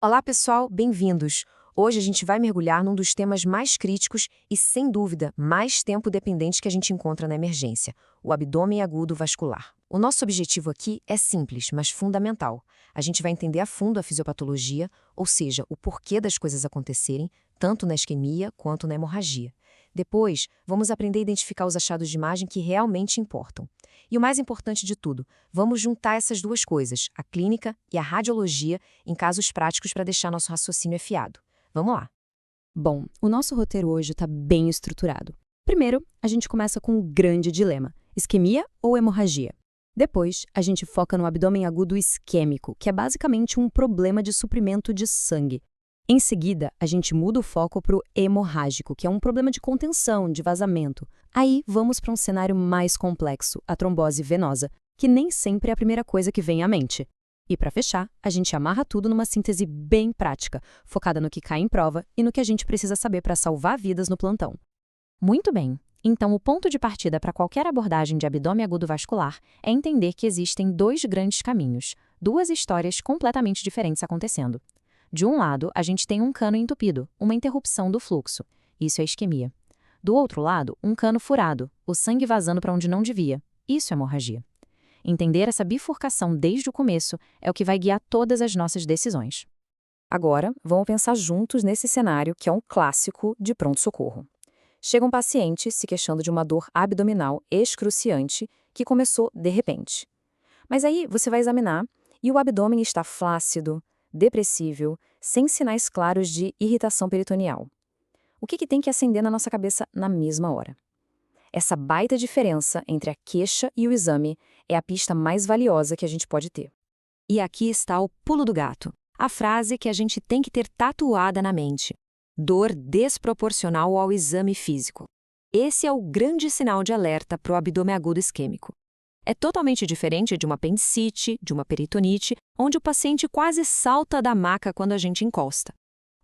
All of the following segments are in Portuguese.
Olá, pessoal, bem-vindos! Hoje a gente vai mergulhar num dos temas mais críticos e, sem dúvida, mais tempo dependentes que a gente encontra na emergência, o abdômen agudo vascular. O nosso objetivo aqui é simples, mas fundamental. A gente vai entender a fundo a fisiopatologia, ou seja, o porquê das coisas acontecerem, tanto na isquemia quanto na hemorragia. Depois, vamos aprender a identificar os achados de imagem que realmente importam. E o mais importante de tudo, vamos juntar essas duas coisas, a clínica e a radiologia, em casos práticos para deixar nosso raciocínio afiado. Vamos lá. Bom, o nosso roteiro hoje está bem estruturado. Primeiro, a gente começa com um grande dilema: isquemia ou hemorragia? Depois, a gente foca no abdômen agudo isquêmico, que é basicamente um problema de suprimento de sangue. Em seguida, a gente muda o foco para o hemorrágico, que é um problema de contenção, de vazamento. Aí, vamos para um cenário mais complexo, a trombose venosa, que nem sempre é a primeira coisa que vem à mente. E para fechar, a gente amarra tudo numa síntese bem prática, focada no que cai em prova e no que a gente precisa saber para salvar vidas no plantão. Muito bem. Então, o ponto de partida para qualquer abordagem de abdômen agudo vascular é entender que existem dois grandes caminhos, duas histórias completamente diferentes acontecendo. De um lado, a gente tem um cano entupido, uma interrupção do fluxo. Isso é isquemia. Do outro lado, um cano furado, o sangue vazando para onde não devia. Isso é hemorragia. Entender essa bifurcação desde o começo é o que vai guiar todas as nossas decisões. Agora, vamos pensar juntos nesse cenário que é um clássico de pronto-socorro. Chega um paciente se queixando de uma dor abdominal excruciante que começou de repente. Mas aí você vai examinar e o abdômen está flácido, depressível, sem sinais claros de irritação peritoneal. O que tem que acender na nossa cabeça na mesma hora? Essa baita diferença entre a queixa e o exame é a pista mais valiosa que a gente pode ter. E aqui está o pulo do gato, a frase que a gente tem que ter tatuada na mente: dor desproporcional ao exame físico. Esse é o grande sinal de alerta para o abdômen agudo isquêmico. É totalmente diferente de uma apendicite, de uma peritonite, onde o paciente quase salta da maca quando a gente encosta.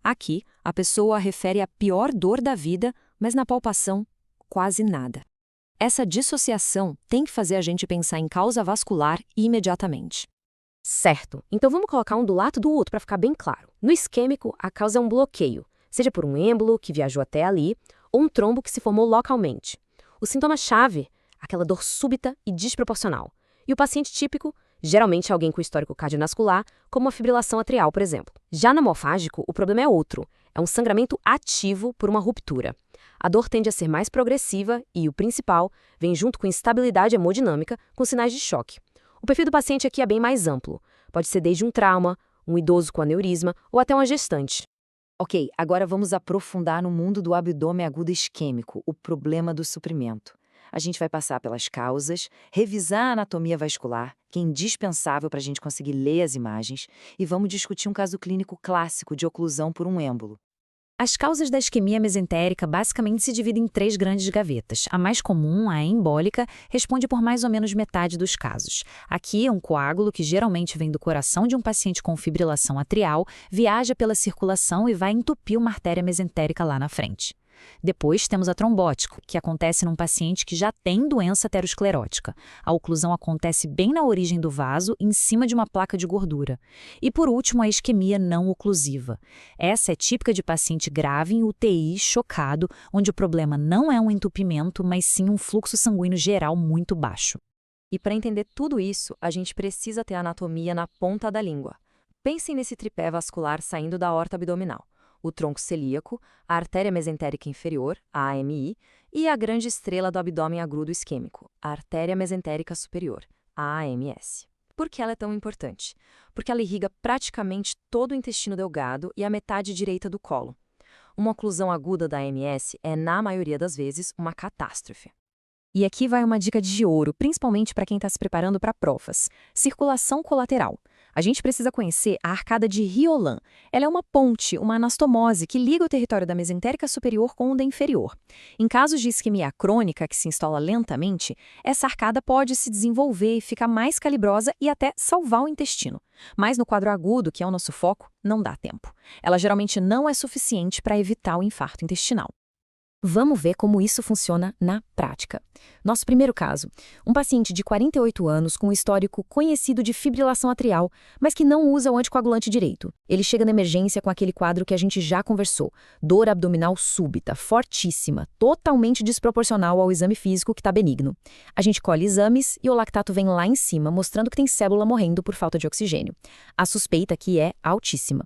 Aqui, a pessoa refere a pior dor da vida, mas na palpação, quase nada. Essa dissociação tem que fazer a gente pensar em causa vascular imediatamente. Certo, então vamos colocar um do lado do outro para ficar bem claro. No isquêmico, a causa é um bloqueio, seja por um êmbolo que viajou até ali, ou um trombo que se formou localmente. O sintoma-chave, aquela dor súbita e desproporcional. E o paciente típico, geralmente alguém com histórico cardiovascular, como uma fibrilação atrial, por exemplo. Já no hemofágico, o problema é outro. É um sangramento ativo por uma ruptura. A dor tende a ser mais progressiva e, o principal, vem junto com instabilidade hemodinâmica, com sinais de choque. O perfil do paciente aqui é bem mais amplo. Pode ser desde um trauma, um idoso com aneurisma ou até uma gestante. Ok, agora vamos aprofundar no mundo do abdômen agudo isquêmico, o problema do suprimento. A gente vai passar pelas causas, revisar a anatomia vascular, que é indispensável para a gente conseguir ler as imagens, e vamos discutir um caso clínico clássico de oclusão por um êmbolo. As causas da isquemia mesentérica basicamente se dividem em três grandes gavetas. A mais comum, a embólica, responde por mais ou menos metade dos casos. Aqui, um coágulo, que geralmente vem do coração de um paciente com fibrilação atrial, viaja pela circulação e vai entupir uma artéria mesentérica lá na frente. Depois temos a trombótico, que acontece num paciente que já tem doença aterosclerótica. A oclusão acontece bem na origem do vaso, em cima de uma placa de gordura. E por último, a isquemia não oclusiva. Essa é típica de paciente grave em UTI, chocado, onde o problema não é um entupimento, mas sim um fluxo sanguíneo geral muito baixo. E para entender tudo isso, a gente precisa ter a anatomia na ponta da língua. Pensem nesse tripé vascular saindo da aorta abdominal. O tronco celíaco, a artéria mesentérica inferior, a AMI, e a grande estrela do abdômen agudo isquêmico, a artéria mesentérica superior, a AMS. Por que ela é tão importante? Porque ela irriga praticamente todo o intestino delgado e a metade direita do colo. Uma oclusão aguda da AMS é, na maioria das vezes, uma catástrofe. E aqui vai uma dica de ouro, principalmente para quem está se preparando para provas. Circulação colateral. A gente precisa conhecer a arcada de Riolan. Ela é uma ponte, uma anastomose, que liga o território da mesentérica superior com o da inferior. Em casos de isquemia crônica, que se instala lentamente, essa arcada pode se desenvolver e ficar mais calibrosa e até salvar o intestino. Mas no quadro agudo, que é o nosso foco, não dá tempo. Ela geralmente não é suficiente para evitar o infarto intestinal. Vamos ver como isso funciona na prática. Nosso primeiro caso, um paciente de 48 anos com um histórico conhecido de fibrilação atrial, mas que não usa o anticoagulante direito. Ele chega na emergência com aquele quadro que a gente já conversou, dor abdominal súbita, fortíssima, totalmente desproporcional ao exame físico que está benigno. A gente colhe exames e o lactato vem lá em cima, mostrando que tem célula morrendo por falta de oxigênio. A suspeita aqui é altíssima.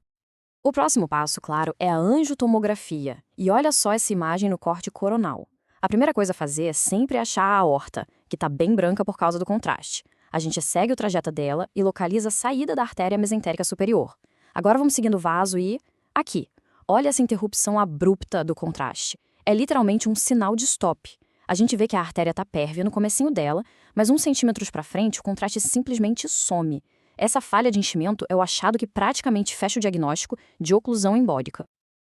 O próximo passo, claro, é a angiotomografia. E olha só essa imagem no corte coronal. A primeira coisa a fazer é sempre achar a aorta, que está bem branca por causa do contraste. A gente segue o trajeto dela e localiza a saída da artéria mesentérica superior. Agora vamos seguindo o vaso e... aqui. Olha essa interrupção abrupta do contraste. É literalmente um sinal de stop. A gente vê que a artéria está pérvia no comecinho dela, mas uns centímetros para frente o contraste simplesmente some. Essa falha de enchimento é o achado que praticamente fecha o diagnóstico de oclusão embólica.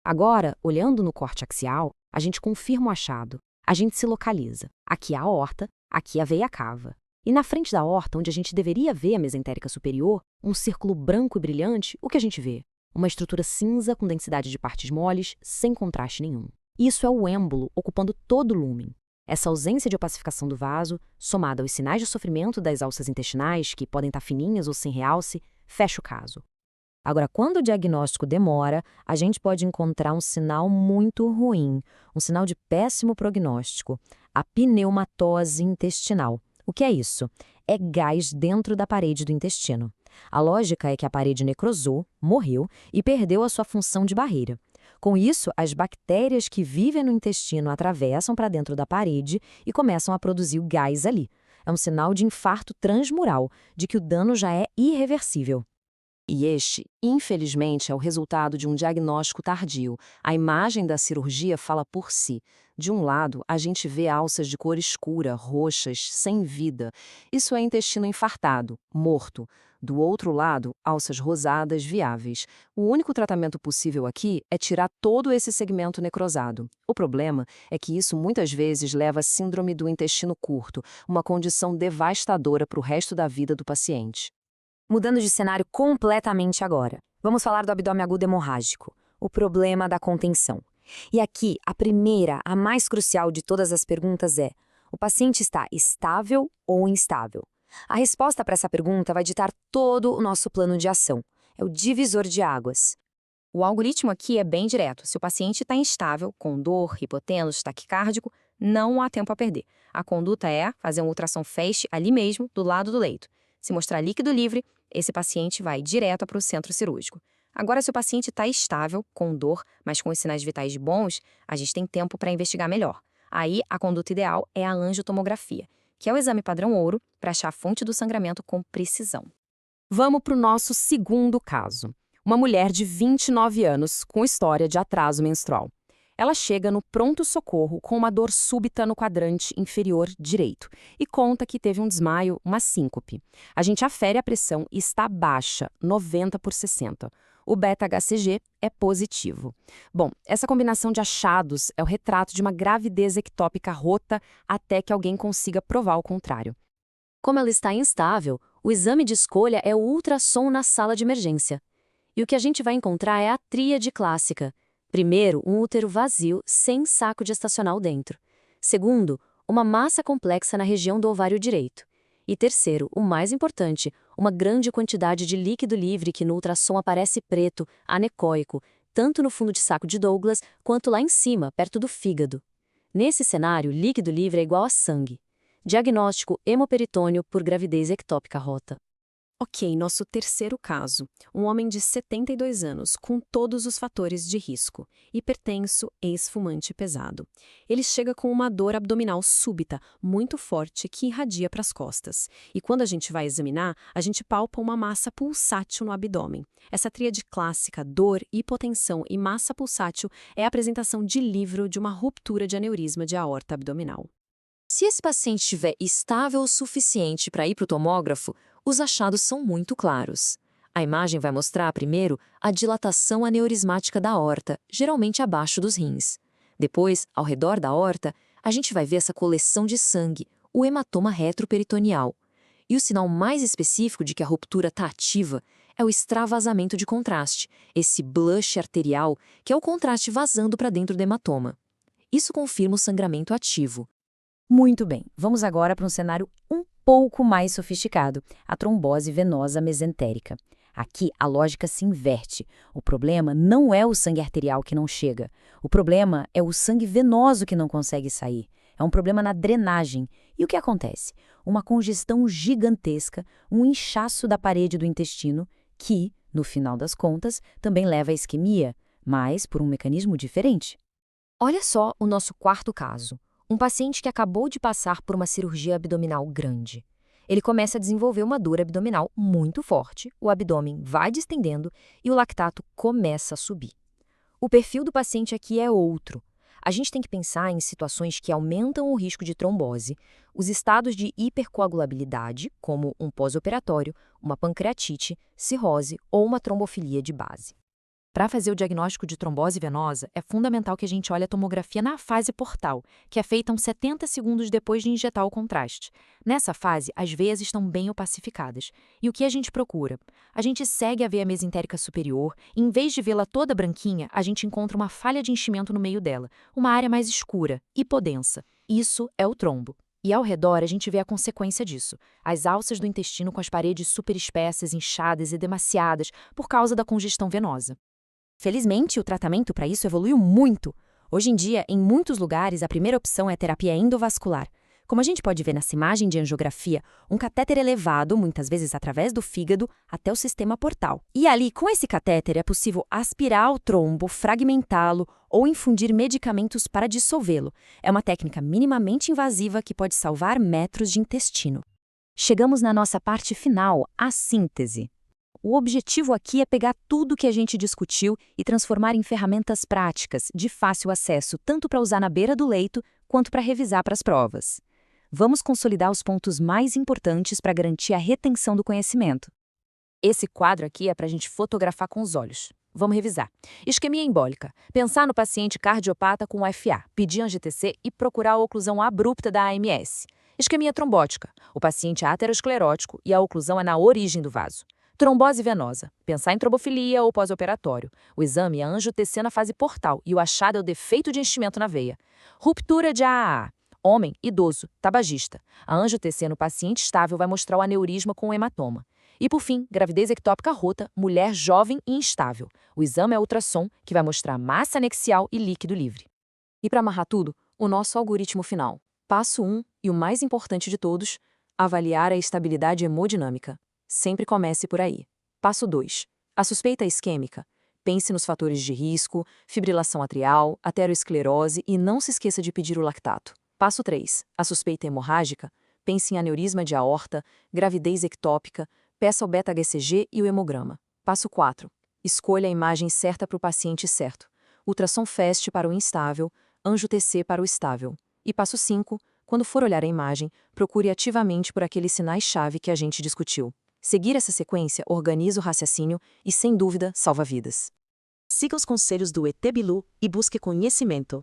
Agora, olhando no corte axial, a gente confirma o achado. A gente se localiza. Aqui a aorta, aqui a veia cava. E na frente da aorta, onde a gente deveria ver a mesentérica superior, um círculo branco e brilhante, o que a gente vê? Uma estrutura cinza com densidade de partes moles, sem contraste nenhum. Isso é o êmbolo ocupando todo o lúmen. Essa ausência de opacificação do vaso, somada aos sinais de sofrimento das alças intestinais, que podem estar fininhas ou sem realce, fecha o caso. Agora, quando o diagnóstico demora, a gente pode encontrar um sinal muito ruim, um sinal de péssimo prognóstico, a pneumatose intestinal. O que é isso? É gás dentro da parede do intestino. A lógica é que a parede necrosou, morreu e perdeu a sua função de barreira. Com isso, as bactérias que vivem no intestino atravessam para dentro da parede e começam a produzir o gás ali. É um sinal de infarto transmural, de que o dano já é irreversível. E este, infelizmente, é o resultado de um diagnóstico tardio. A imagem da cirurgia fala por si. De um lado, a gente vê alças de cor escura, roxas, sem vida. Isso é intestino infartado, morto. Do outro lado, alças rosadas, viáveis. O único tratamento possível aqui é tirar todo esse segmento necrosado. O problema é que isso muitas vezes leva à síndrome do intestino curto, uma condição devastadora para o resto da vida do paciente. Mudando de cenário completamente agora. Vamos falar do abdômen agudo hemorrágico, o problema da contenção. E aqui, a primeira, a mais crucial de todas as perguntas é: o paciente está estável ou instável? A resposta para essa pergunta vai ditar todo o nosso plano de ação. É o divisor de águas. O algoritmo aqui é bem direto. Se o paciente está instável, com dor, hipotenso, taquicárdico, não há tempo a perder. A conduta é fazer um ultrassom FAST ali mesmo, do lado do leito. Se mostrar líquido livre, esse paciente vai direto para o centro cirúrgico. Agora, se o paciente está estável, com dor, mas com os sinais vitais bons, a gente tem tempo para investigar melhor. Aí, a conduta ideal é a angiotomografia, que é o exame padrão ouro para achar a fonte do sangramento com precisão. Vamos para o nosso segundo caso. Uma mulher de 29 anos com história de atraso menstrual. Ela chega no pronto-socorro com uma dor súbita no quadrante inferior direito e conta que teve um desmaio, uma síncope. A gente afere a pressão e está baixa, 90/60. O beta-HCG é positivo. Bom, essa combinação de achados é o retrato de uma gravidez ectópica rota até que alguém consiga provar o contrário. Como ela está instável, o exame de escolha é o ultrassom na sala de emergência. E o que a gente vai encontrar é a tríade clássica. Primeiro, um útero vazio, sem saco gestacional dentro. Segundo, uma massa complexa na região do ovário direito. E terceiro, o mais importante, uma grande quantidade de líquido livre que no ultrassom aparece preto, anecoico, tanto no fundo de saco de Douglas quanto lá em cima, perto do fígado. Nesse cenário, líquido livre é igual a sangue. Diagnóstico hemoperitônio por gravidez ectópica rota. Ok, nosso terceiro caso. Um homem de 72 anos, com todos os fatores de risco. Hipertenso, ex-fumante pesado. Ele chega com uma dor abdominal súbita, muito forte, que irradia para as costas. E quando a gente vai examinar, a gente palpa uma massa pulsátil no abdômen. Essa tríade clássica, dor, hipotensão e massa pulsátil, é a apresentação de livro de uma ruptura de aneurisma de aorta abdominal. Se esse paciente estiver estável o suficiente para ir para o tomógrafo, os achados são muito claros. A imagem vai mostrar, primeiro, a dilatação aneurismática da aorta, geralmente abaixo dos rins. Depois, ao redor da aorta, a gente vai ver essa coleção de sangue, o hematoma retroperitoneal. E o sinal mais específico de que a ruptura está ativa é o extravasamento de contraste, esse blush arterial, que é o contraste vazando para dentro do hematoma. Isso confirma o sangramento ativo. Muito bem, vamos agora para um cenário um pouco mais sofisticado, a trombose venosa mesentérica. Aqui a lógica se inverte. O problema não é o sangue arterial que não chega. O problema é o sangue venoso que não consegue sair. É um problema na drenagem. E o que acontece? Uma congestão gigantesca, um inchaço da parede do intestino, que, no final das contas, também leva à isquemia, mas por um mecanismo diferente. Olha só o nosso quarto caso. Um paciente que acabou de passar por uma cirurgia abdominal grande. Ele começa a desenvolver uma dor abdominal muito forte, o abdômen vai distendendo e o lactato começa a subir. O perfil do paciente aqui é outro. A gente tem que pensar em situações que aumentam o risco de trombose, os estados de hipercoagulabilidade, como um pós-operatório, uma pancreatite, cirrose ou uma trombofilia de base. Para fazer o diagnóstico de trombose venosa, é fundamental que a gente olhe a tomografia na fase portal, que é feita uns 70 segundos depois de injetar o contraste. Nessa fase, as veias estão bem opacificadas. E o que a gente procura? A gente segue a veia mesentérica superior e, em vez de vê-la toda branquinha, a gente encontra uma falha de enchimento no meio dela, uma área mais escura, hipodensa. Isso é o trombo. E ao redor a gente vê a consequência disso, as alças do intestino com as paredes superespessas, inchadas e demasiadas por causa da congestão venosa. Felizmente, o tratamento para isso evoluiu muito. Hoje em dia, em muitos lugares, a primeira opção é a terapia endovascular. Como a gente pode ver nessa imagem de angiografia, um catéter elevado, muitas vezes através do fígado, até o sistema portal. E ali, com esse catéter, é possível aspirar o trombo, fragmentá-lo ou infundir medicamentos para dissolvê-lo. É uma técnica minimamente invasiva que pode salvar metros de intestino. Chegamos na nossa parte final, a síntese. O objetivo aqui é pegar tudo que a gente discutiu e transformar em ferramentas práticas, de fácil acesso, tanto para usar na beira do leito, quanto para revisar para as provas. Vamos consolidar os pontos mais importantes para garantir a retenção do conhecimento. Esse quadro aqui é para a gente fotografar com os olhos. Vamos revisar. Isquemia embólica. Pensar no paciente cardiopata com FA, pedir angiotensina e procurar a oclusão abrupta da AMS. Isquemia trombótica. O paciente é aterosclerótico e a oclusão é na origem do vaso. Trombose venosa. Pensar em trombofilia ou pós-operatório. O exame é a angiotensina na fase portal e o achado é o defeito de enchimento na veia. Ruptura de AAA. Homem, idoso, tabagista. A angiotensina no paciente estável vai mostrar o aneurisma com hematoma. E por fim, gravidez ectópica rota, mulher jovem e instável. O exame é ultrassom, que vai mostrar massa anexial e líquido livre. E para amarrar tudo, o nosso algoritmo final. Passo 1, e o mais importante de todos, avaliar a estabilidade hemodinâmica. Sempre comece por aí. Passo 2. A suspeita isquêmica. Pense nos fatores de risco, fibrilação atrial, ateroesclerose e não se esqueça de pedir o lactato. Passo 3. A suspeita hemorrágica. Pense em aneurisma de aorta, gravidez ectópica, peça o beta-HCG e o hemograma. Passo 4. Escolha a imagem certa para o paciente certo. Ultrassom FAST para o instável, anjo-TC para o estável. E passo 5. Quando for olhar a imagem, procure ativamente por aqueles sinais-chave que a gente discutiu. Seguir essa sequência organiza o raciocínio e, sem dúvida, salva vidas. Siga os conselhos do ET Bilu e busque conhecimento.